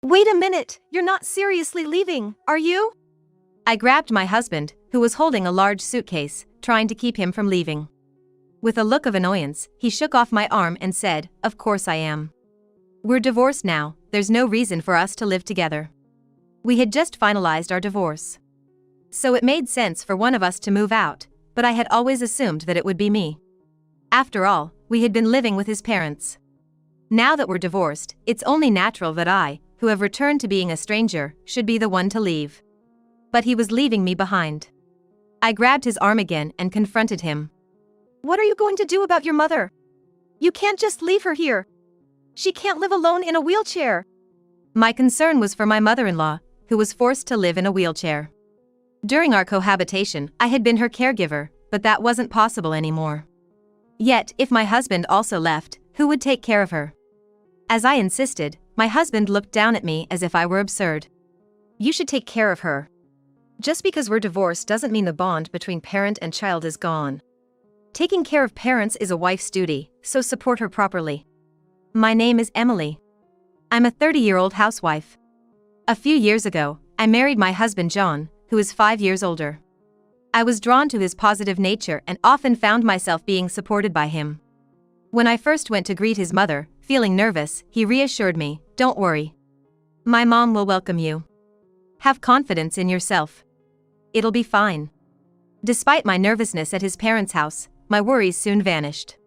Wait a minute, you're not seriously leaving, are you? I grabbed my husband, who was holding a large suitcase, trying to keep him from leaving. With a look of annoyance, he shook off my arm and said, "Of course I am. We're divorced now, there's no reason for us to live together." We had just finalized our divorce. So it made sense for one of us to move out, but I had always assumed that it would be me. After all, we had been living with his parents. Now that we're divorced, it's only natural that I, who have returned to being a stranger, should be the one to leave. But he was leaving me behind. I grabbed his arm again and confronted him. "What are you going to do about your mother? You can't just leave her here. She can't live alone in a wheelchair." My concern was for my mother-in-law, who was forced to live in a wheelchair. During our cohabitation, I had been her caregiver, but that wasn't possible anymore. Yet, if my husband also left, who would take care of her? As I insisted, my husband looked down at me as if I were absurd. "You should take care of her. Just because we're divorced doesn't mean the bond between parent and child is gone. Taking care of parents is a wife's duty, so support her properly." My name is Emily. I'm a 30-year-old housewife. A few years ago, I married my husband John, who is 5 years older. I was drawn to his positive nature and often found myself being supported by him. When I first went to greet his mother, feeling nervous, he reassured me, "Don't worry. My mom will welcome you. Have confidence in yourself. It'll be fine." Despite my nervousness at his parents' house, my worries soon vanished.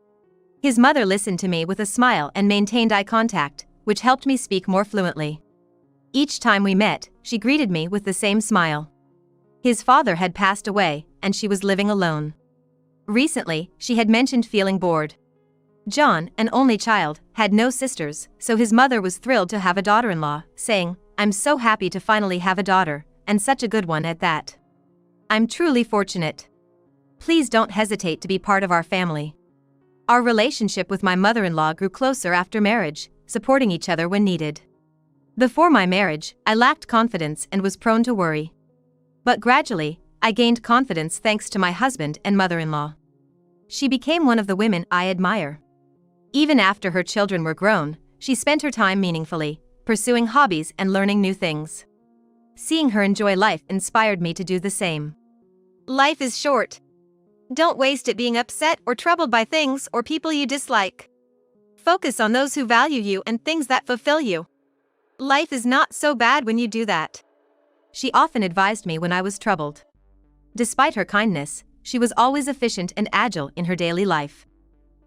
His mother listened to me with a smile and maintained eye contact, which helped me speak more fluently. Each time we met, she greeted me with the same smile. His father had passed away, and she was living alone. Recently, she had mentioned feeling bored. John, an only child, had no sisters, so his mother was thrilled to have a daughter-in-law, saying, "I'm so happy to finally have a daughter, and such a good one at that. I'm truly fortunate. Please don't hesitate to be part of our family." Our relationship with my mother-in-law grew closer after marriage, supporting each other when needed. Before my marriage, I lacked confidence and was prone to worry. But gradually, I gained confidence thanks to my husband and mother-in-law. She became one of the women I admire. Even after her children were grown, she spent her time meaningfully, pursuing hobbies and learning new things. Seeing her enjoy life inspired me to do the same. Life is short. Don't waste it being upset or troubled by things or people you dislike. Focus on those who value you and things that fulfill you. Life is not so bad when you do that. She often advised me when I was troubled. Despite her kindness, she was always efficient and agile in her daily life.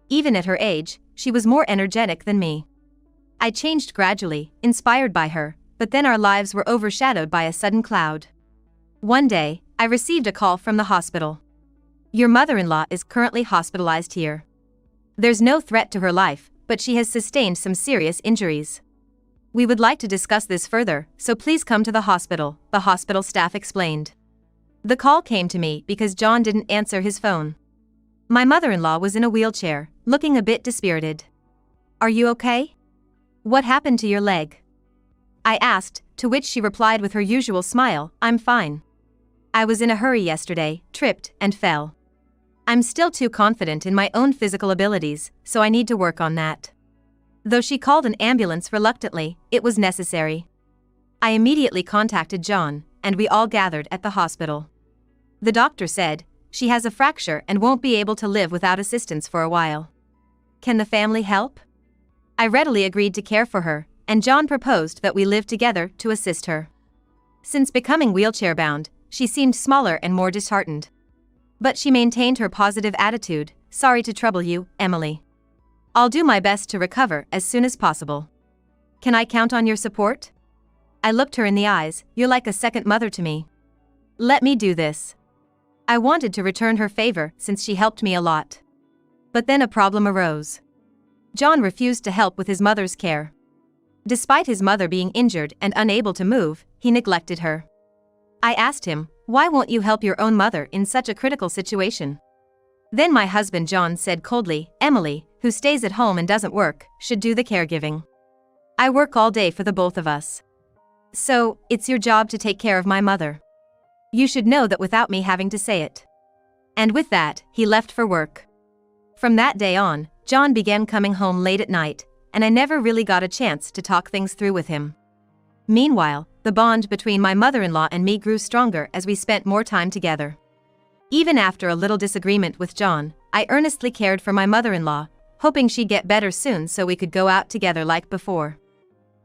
Even at her age, she was more energetic than me. I changed gradually, inspired by her, but then our lives were overshadowed by a sudden cloud. One day, I received a call from the hospital. "Your mother-in-law is currently hospitalized here. There's no threat to her life, but she has sustained some serious injuries. We would like to discuss this further, so please come to the hospital," the hospital staff explained. The call came to me because John didn't answer his phone. My mother-in-law was in a wheelchair, looking a bit dispirited. "Are you okay? What happened to your leg?" I asked, to which she replied with her usual smile, "I'm fine. I was in a hurry yesterday, tripped, and fell. I'm still too confident in my own physical abilities, so I need to work on that." Though she called an ambulance reluctantly, it was necessary. I immediately contacted John, and we all gathered at the hospital. The doctor said, "She has a fracture and won't be able to live without assistance for a while. Can the family help?" I readily agreed to care for her, and John proposed that we live together to assist her. Since becoming wheelchair-bound, she seemed smaller and more disheartened. But she maintained her positive attitude. "Sorry to trouble you, Emily. I'll do my best to recover as soon as possible. Can I count on your support?" I looked her in the eyes. "You're like a second mother to me. Let me do this." I wanted to return her favor since she helped me a lot. But then a problem arose. John refused to help with his mother's care. Despite his mother being injured and unable to move, he neglected her. I asked him, "Why won't you help your own mother in such a critical situation?" Then my husband John said coldly, "Emily, who stays at home and doesn't work, should do the caregiving. I work all day for the both of us. So, it's your job to take care of my mother. You should know that without me having to say it." And with that, he left for work. From that day on, John began coming home late at night, and I never really got a chance to talk things through with him. Meanwhile, the bond between my mother-in-law and me grew stronger as we spent more time together. Even after a little disagreement with John, I earnestly cared for my mother-in-law, hoping she'd get better soon so we could go out together like before.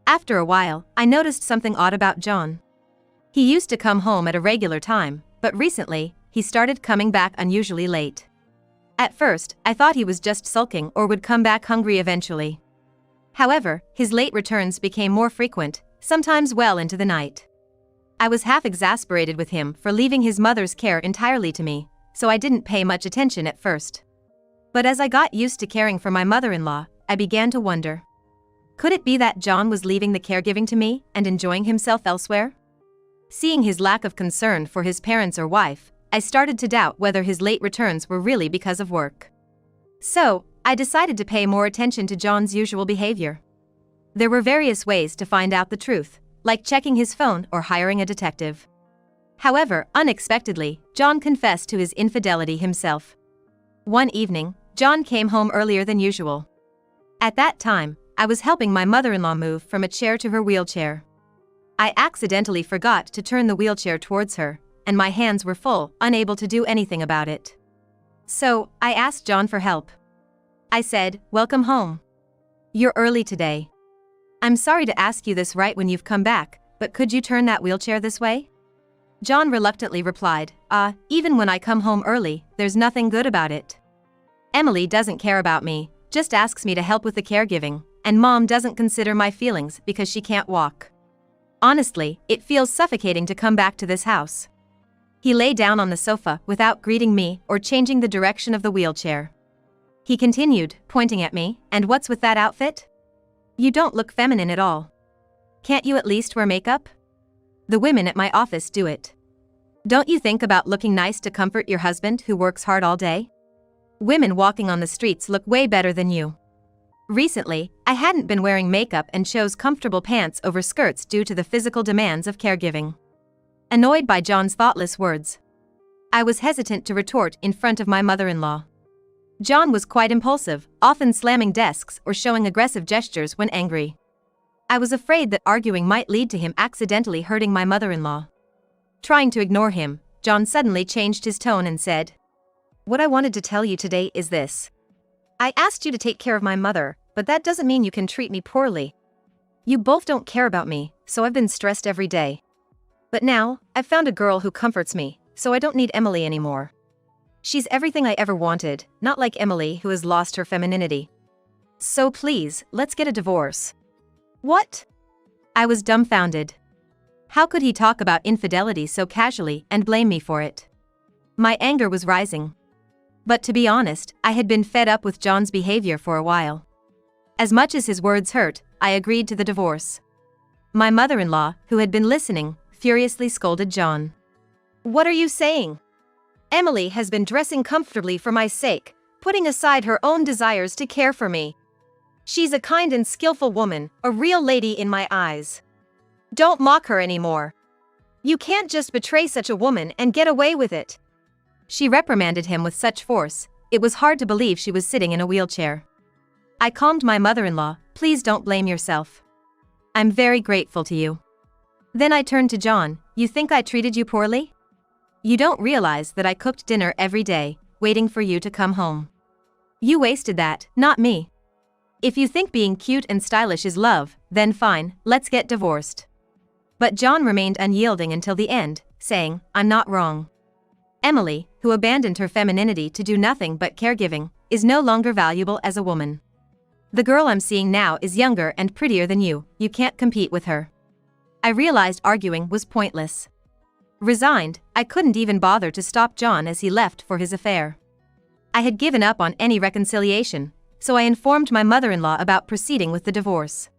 After a while, I noticed something odd about John. He used to come home at a regular time, but recently, he started coming back unusually late. At first, I thought he was just sulking or would come back hungry eventually. However, his late returns became more frequent, sometimes well into the night. I was half exasperated with him for leaving his mother's care entirely to me, so I didn't pay much attention at first. But as I got used to caring for my mother-in-law, I began to wonder. Could it be that John was leaving the caregiving to me and enjoying himself elsewhere? Seeing his lack of concern for his parents or wife, I started to doubt whether his late returns were really because of work. So, I decided to pay more attention to John's usual behavior. There were various ways to find out the truth, like checking his phone or hiring a detective. However, unexpectedly, John confessed to his infidelity himself. One evening, John came home earlier than usual. At that time, I was helping my mother-in-law move from a chair to her wheelchair. I accidentally forgot to turn the wheelchair towards her, and my hands were full, unable to do anything about it. So, I asked John for help. I said, "Welcome home. You're early today. I'm sorry to ask you this right when you've come back, but could you turn that wheelchair this way?" John reluctantly replied, Even when I come home early, there's nothing good about it. Emily doesn't care about me, just asks me to help with the caregiving, and Mom doesn't consider my feelings because she can't walk. Honestly, it feels suffocating to come back to this house." He lay down on the sofa without greeting me or changing the direction of the wheelchair. He continued, pointing at me, "And what's with that outfit? You don't look feminine at all. Can't you at least wear makeup? The women at my office do it. Don't you think about looking nice to comfort your husband who works hard all day? Women walking on the streets look way better than you." Recently, I hadn't been wearing makeup and chose comfortable pants over skirts due to the physical demands of caregiving. Annoyed by John's thoughtless words, I was hesitant to retort in front of my mother-in-law. John was quite impulsive, often slamming desks or showing aggressive gestures when angry. I was afraid that arguing might lead to him accidentally hurting my mother-in-law. Trying to ignore him, John suddenly changed his tone and said, "What I wanted to tell you today is this. I asked you to take care of my mother, but that doesn't mean you can treat me poorly. You both don't care about me, so I've been stressed every day. But now, I've found a girl who comforts me, so I don't need Emily anymore. She's everything I ever wanted, not like Emily who has lost her femininity. So please, let's get a divorce." "What?" I was dumbfounded. How could he talk about infidelity so casually and blame me for it? My anger was rising. But to be honest, I had been fed up with John's behavior for a while. As much as his words hurt, I agreed to the divorce. My mother-in-law, who had been listening, furiously scolded John. "What are you saying? Emily has been dressing comfortably for my sake, putting aside her own desires to care for me. She's a kind and skillful woman, a real lady in my eyes. Don't mock her anymore. You can't just betray such a woman and get away with it." She reprimanded him with such force, it was hard to believe she was sitting in a wheelchair. I calmed my mother-in-law, "Please don't blame yourself. I'm very grateful to you." Then I turned to John, "You think I treated you poorly? You don't realize that I cooked dinner every day, waiting for you to come home. You wasted that, not me. If you think being cute and stylish is love, then fine, let's get divorced." But John remained unyielding until the end, saying, "I'm not wrong. Emily, who abandoned her femininity to do nothing but caregiving, is no longer valuable as a woman. The girl I'm seeing now is younger and prettier than you can't compete with her." I realized arguing was pointless. Resigned, I couldn't even bother to stop John as he left for his affair. I had given up on any reconciliation, so I informed my mother-in-law about proceeding with the divorce.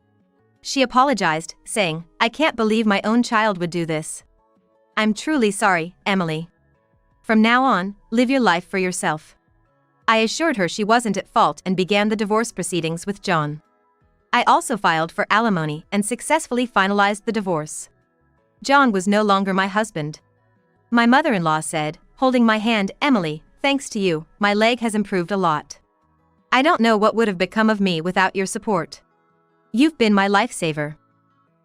She apologized, saying, "I can't believe my own child would do this. I'm truly sorry, Emily. From now on, live your life for yourself." I assured her she wasn't at fault and began the divorce proceedings with John. I also filed for alimony and successfully finalized the divorce. John was no longer my husband. My mother-in-law said, holding my hand, "Emily, thanks to you, my leg has improved a lot. I don't know what would have become of me without your support. You've been my lifesaver."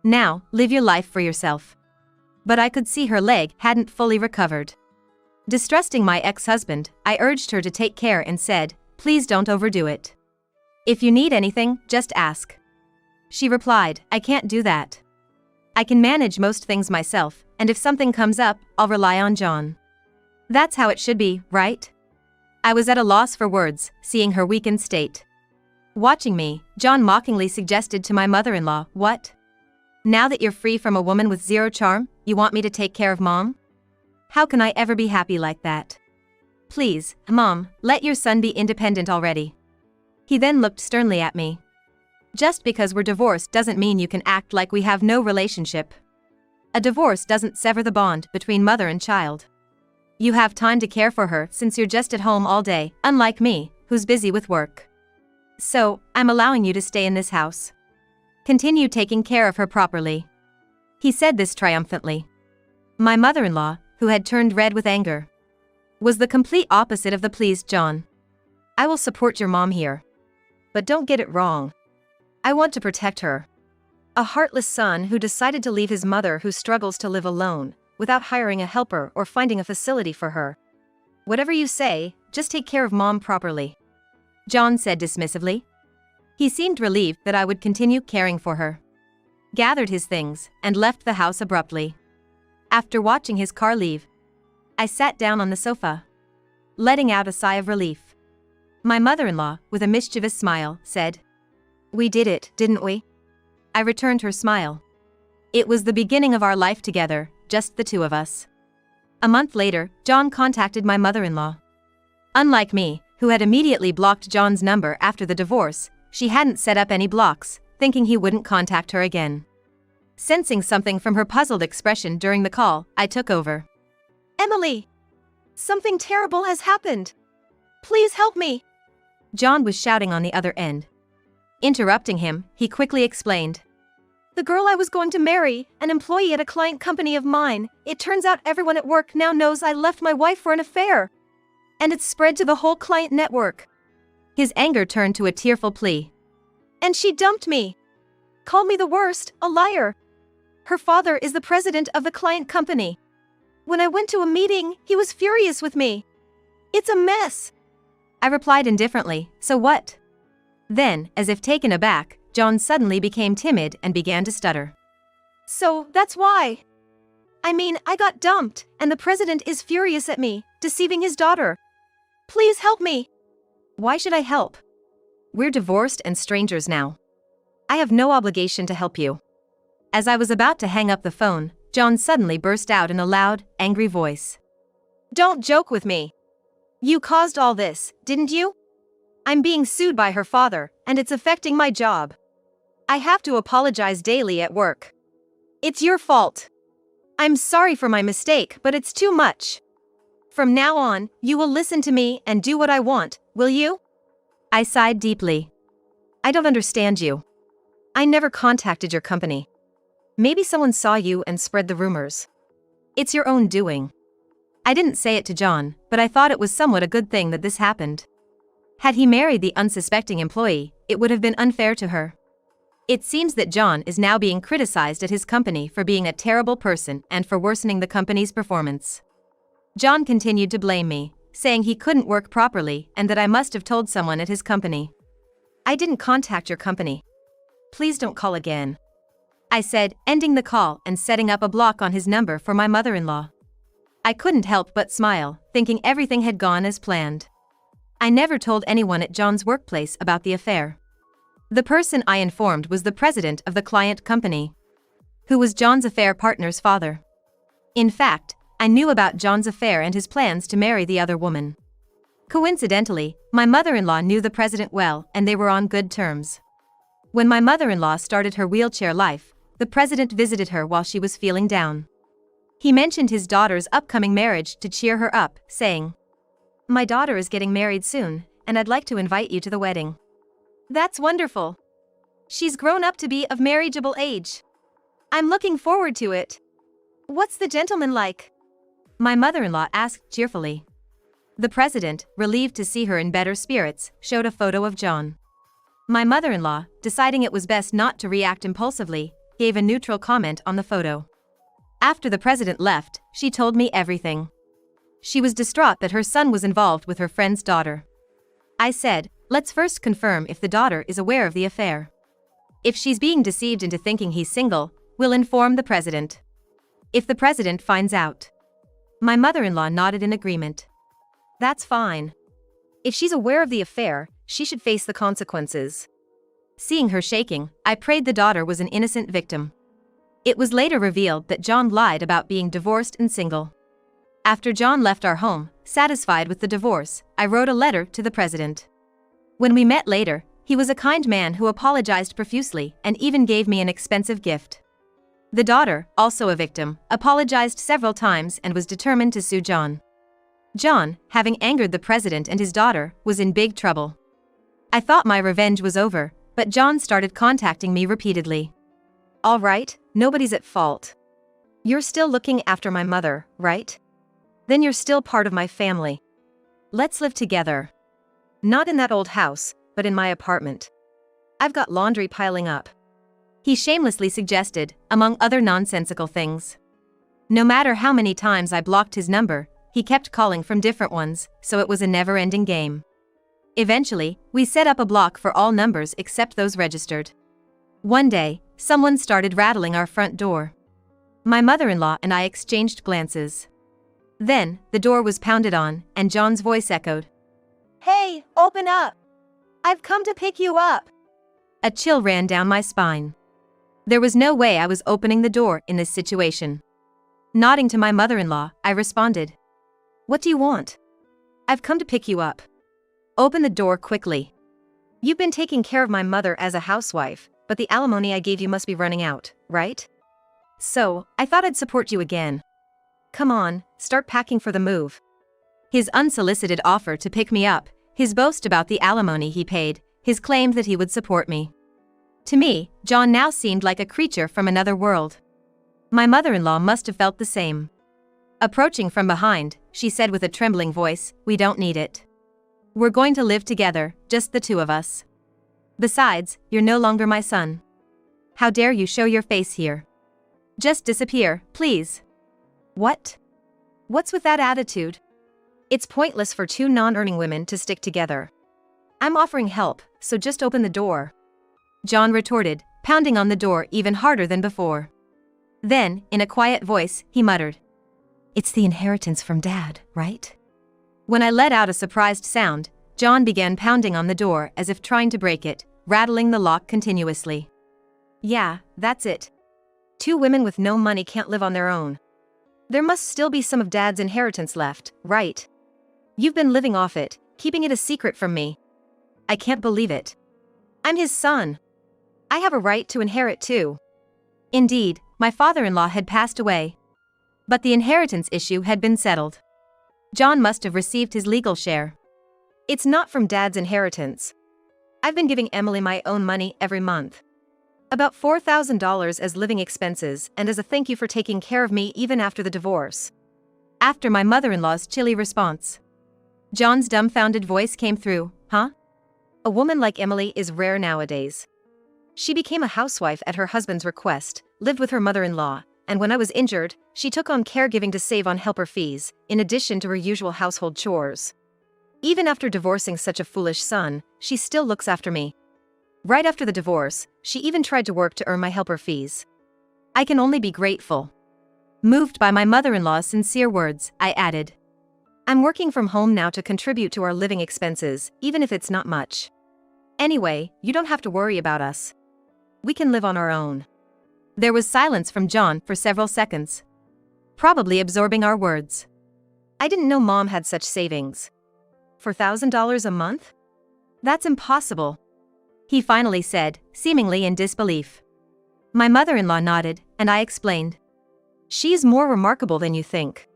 Now, live your life for yourself. But I could see her leg hadn't fully recovered. Distrusting my ex-husband, I urged her to take care and said, "Please don't overdo it. If you need anything, just ask." She replied, "I can't do that. I can manage most things myself, and if something comes up, I'll rely on John." That's how it should be, right? I was at a loss for words, seeing her weakened state. Watching me, John mockingly suggested to my mother-in-law, "What? Now that you're free from a woman with zero charm, you want me to take care of Mom? How can I ever be happy like that? Please, Mom, let your son be independent already." He then looked sternly at me. "Just because we're divorced doesn't mean you can act like we have no relationship. A divorce doesn't sever the bond between mother and child. You have time to care for her since you're just at home all day, unlike me, who's busy with work. So, I'm allowing you to stay in this house. Continue taking care of her properly." He said this triumphantly. My mother-in-law, who had turned red with anger, was the complete opposite of the pleased John. "I will support your mom here. But don't get it wrong. I want to protect her. A heartless son who decided to leave his mother who struggles to live alone, without hiring a helper or finding a facility for her. Whatever you say, just take care of Mom properly," John said dismissively. He seemed relieved that I would continue caring for her, gathered his things, and left the house abruptly. After watching his car leave, I sat down on the sofa, letting out a sigh of relief. My mother-in-law, with a mischievous smile, said, "We did it, didn't we?" I returned her smile. It was the beginning of our life together, just the two of us. A month later, John contacted my mother-in-law. Unlike me, who had immediately blocked John's number after the divorce, she hadn't set up any blocks, thinking he wouldn't contact her again. Sensing something from her puzzled expression during the call, I took over. "Emily! Something terrible has happened. Please help me!" John was shouting on the other end. Interrupting him, he quickly explained. "The girl I was going to marry, an employee at a client company of mine, it turns out everyone at work now knows I left my wife for an affair. And it's spread to the whole client network." His anger turned to a tearful plea. "And she dumped me. Called me the worst, a liar. Her father is the president of the client company. When I went to a meeting, he was furious with me. It's a mess." I replied indifferently, "So what?" Then, as if taken aback, John suddenly became timid and began to stutter. "So, that's why. I mean, I got dumped, and the president is furious at me, deceiving his daughter. Please help me." "Why should I help? We're divorced and strangers now. I have no obligation to help you." As I was about to hang up the phone, John suddenly burst out in a loud, angry voice. "Don't joke with me. You caused all this, didn't you? I'm being sued by her father, and it's affecting my job. I have to apologize daily at work. It's your fault. I'm sorry for my mistake, but it's too much. From now on, you will listen to me and do what I want, will you?" I sighed deeply. "I don't understand you. I never contacted your company. Maybe someone saw you and spread the rumors. It's your own doing." I didn't say it to John, but I thought it was somewhat a good thing that this happened. Had he married the unsuspecting employee, it would have been unfair to her. It seems that John is now being criticized at his company for being a terrible person and for worsening the company's performance. John continued to blame me, saying he couldn't work properly and that I must have told someone at his company. "I didn't contact your company. Please don't call again," I said, ending the call and setting up a block on his number for my mother-in-law. I couldn't help but smile, thinking everything had gone as planned. I never told anyone at John's workplace about the affair. The person I informed was the president of the client company, who was John's affair partner's father. In fact, I knew about John's affair and his plans to marry the other woman. Coincidentally, my mother-in-law knew the president well and they were on good terms. When my mother-in-law started her wheelchair life, the president visited her while she was feeling down. He mentioned his daughter's upcoming marriage to cheer her up, saying, "My daughter is getting married soon, and I'd like to invite you to the wedding." "That's wonderful. She's grown up to be of marriageable age. I'm looking forward to it. What's the gentleman like?" My mother-in-law asked cheerfully. The president, relieved to see her in better spirits, showed a photo of John. My mother-in-law, deciding it was best not to react impulsively, gave a neutral comment on the photo. After the president left, she told me everything. She was distraught that her son was involved with her friend's daughter. I said, let's first confirm if the daughter is aware of the affair. If she's being deceived into thinking he's single, we'll inform the president. If the president finds out. My mother-in-law nodded in agreement. That's fine. If she's aware of the affair, she should face the consequences. Seeing her shaking, I prayed the daughter was an innocent victim. It was later revealed that John lied about being divorced and single. After John left our home, satisfied with the divorce, I wrote a letter to the president. When we met later, he was a kind man who apologized profusely and even gave me an expensive gift. The daughter, also a victim, apologized several times and was determined to sue John. John, having angered the president and his daughter, was in big trouble. I thought my revenge was over, but John started contacting me repeatedly. All right, nobody's at fault. You're still looking after my mother, right? Then you're still part of my family. Let's live together. Not in that old house, but in my apartment. I've got laundry piling up. He shamelessly suggested, among other nonsensical things. No matter how many times I blocked his number, he kept calling from different ones, so it was a never-ending game. Eventually, we set up a block for all numbers except those registered. One day, someone started rattling our front door. My mother-in-law and I exchanged glances. Then, the door was pounded on, and John's voice echoed. Hey, open up! I've come to pick you up! A chill ran down my spine. There was no way I was opening the door in this situation. Nodding to my mother-in-law, I responded. What do you want? I've come to pick you up. Open the door quickly. You've been taking care of my mother as a housewife, but the alimony I gave you must be running out, right? So, I thought I'd support you again. Come on, start packing for the move. His unsolicited offer to pick me up, his boast about the alimony he paid, his claim that he would support me. To me, John now seemed like a creature from another world. My mother-in-law must have felt the same. Approaching from behind, she said with a trembling voice, "We don't need it. We're going to live together, just the two of us. Besides, you're no longer my son. How dare you show your face here? Just disappear, please." What? What's with that attitude? It's pointless for two non-earning women to stick together. I'm offering help, so just open the door. John retorted, pounding on the door even harder than before. Then, in a quiet voice, he muttered, "It's the inheritance from Dad, right?" When I let out a surprised sound, John began pounding on the door as if trying to break it, rattling the lock continuously. Yeah, that's it. Two women with no money can't live on their own. There must still be some of Dad's inheritance left, right? You've been living off it, keeping it a secret from me. I can't believe it. I'm his son. I have a right to inherit too. Indeed, my father-in-law had passed away. But the inheritance issue had been settled. John must have received his legal share. It's not from Dad's inheritance. I've been giving Emily my own money every month. About $4,000 as living expenses and as a thank you for taking care of me even after the divorce. After my mother-in-law's chilly response, John's dumbfounded voice came through, huh? A woman like Emily is rare nowadays. She became a housewife at her husband's request, lived with her mother-in-law, and when I was injured, she took on caregiving to save on helper fees, in addition to her usual household chores. Even after divorcing such a foolish son, she still looks after me. Right after the divorce, she even tried to work to earn my helper fees. I can only be grateful. Moved by my mother-in-law's sincere words, I added, I'm working from home now to contribute to our living expenses, even if it's not much. Anyway, you don't have to worry about us. We can live on our own. There was silence from John for several seconds, probably absorbing our words. I didn't know Mom had such savings. $4,000 a month? That's impossible, he finally said, seemingly in disbelief. My mother-in-law nodded, and I explained. She's more remarkable than you think.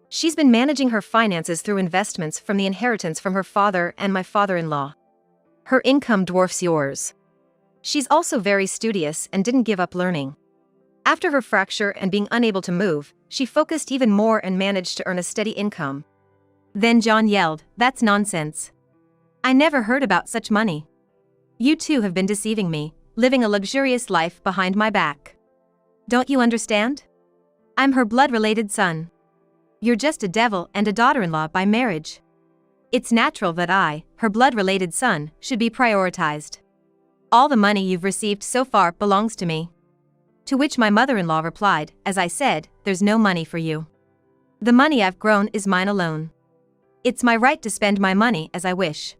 She's been managing her finances through investments from the inheritance from her father and my father-in-law. Her income dwarfs yours. She's also very studious and didn't give up learning. After her fracture and being unable to move, she focused even more and managed to earn a steady income. Then John yelled, "That's nonsense. I never heard about such money. You two have been deceiving me, living a luxurious life behind my back." Don't you understand? I'm her blood-related son. You're just a devil and a daughter-in-law by marriage. It's natural that I, her blood-related son, should be prioritized. All the money you've received so far belongs to me. To which my mother-in-law replied, as I said, there's no money for you. The money I've grown is mine alone. It's my right to spend my money as I wish.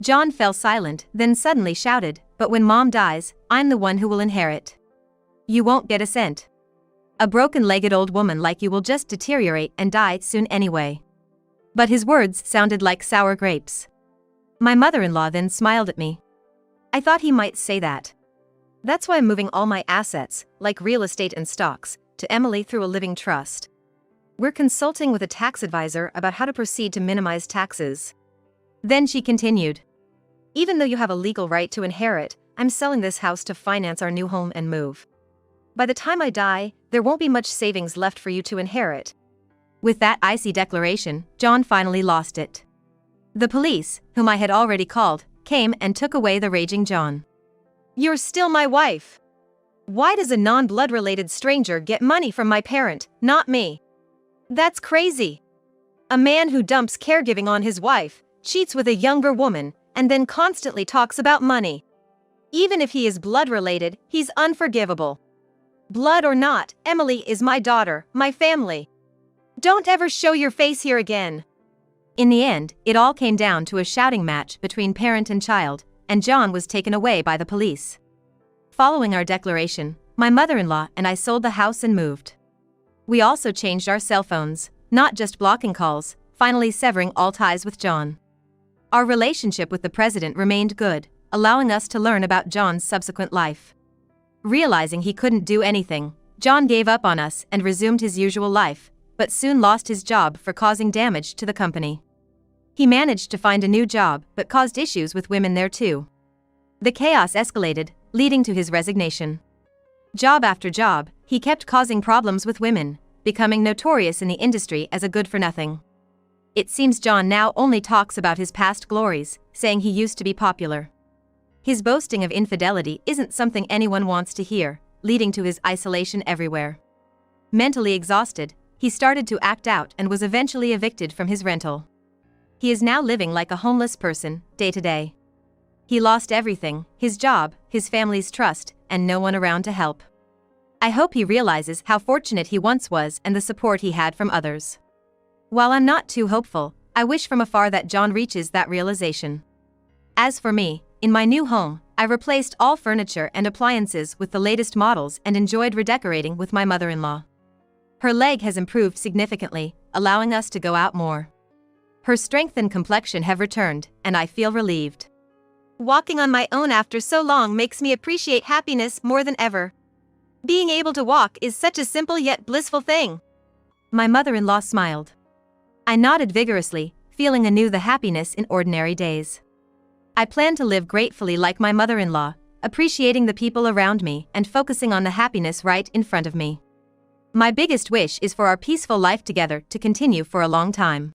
John fell silent, then suddenly shouted, but when Mom dies, I'm the one who will inherit. You won't get a cent. A broken-legged old woman like you will just deteriorate and die soon anyway. But his words sounded like sour grapes. My mother-in-law then smiled at me. I thought he might say that. That's why I'm moving all my assets, like real estate and stocks, to Emily through a living trust. We're consulting with a tax advisor about how to proceed to minimize taxes. Then she continued. Even though you have a legal right to inherit, I'm selling this house to finance our new home and move. By the time I die, there won't be much savings left for you to inherit. With that icy declaration, John finally lost it. The police, whom I had already called, came and took away the raging John. You're still my wife. Why does a non-blood-related stranger get money from my parent, not me? That's crazy. A man who dumps caregiving on his wife, cheats with a younger woman, and then constantly talks about money. Even if he is blood-related, he's unforgivable. Blood or not, Emily is my daughter, my family. Don't ever show your face here again. In the end, it all came down to a shouting match between parent and child, and John was taken away by the police. Following our declaration, my mother-in-law and I sold the house and moved. We also changed our cell phones, not just blocking calls, finally severing all ties with John. Our relationship with the president remained good, allowing us to learn about John's subsequent life. Realizing he couldn't do anything, John gave up on us and resumed his usual life, but soon lost his job for causing damage to the company. He managed to find a new job but caused issues with women there too. The chaos escalated, leading to his resignation. Job after job, he kept causing problems with women, becoming notorious in the industry as a good-for-nothing. It seems John now only talks about his past glories, saying he used to be popular. His boasting of infidelity isn't something anyone wants to hear, leading to his isolation everywhere. Mentally exhausted, he started to act out and was eventually evicted from his rental. He is now living like a homeless person, day to day. He lost everything, his job, his family's trust, and no one around to help. I hope he realizes how fortunate he once was and the support he had from others. While I'm not too hopeful, I wish from afar that John reaches that realization. As for me, in my new home, I replaced all furniture and appliances with the latest models and enjoyed redecorating with my mother-in-law. Her leg has improved significantly, allowing us to go out more. Her strength and complexion have returned, and I feel relieved. Walking on my own after so long makes me appreciate happiness more than ever. Being able to walk is such a simple yet blissful thing. My mother-in-law smiled. I nodded vigorously, feeling anew the happiness in ordinary days. I plan to live gratefully like my mother-in-law, appreciating the people around me and focusing on the happiness right in front of me. My biggest wish is for our peaceful life together to continue for a long time.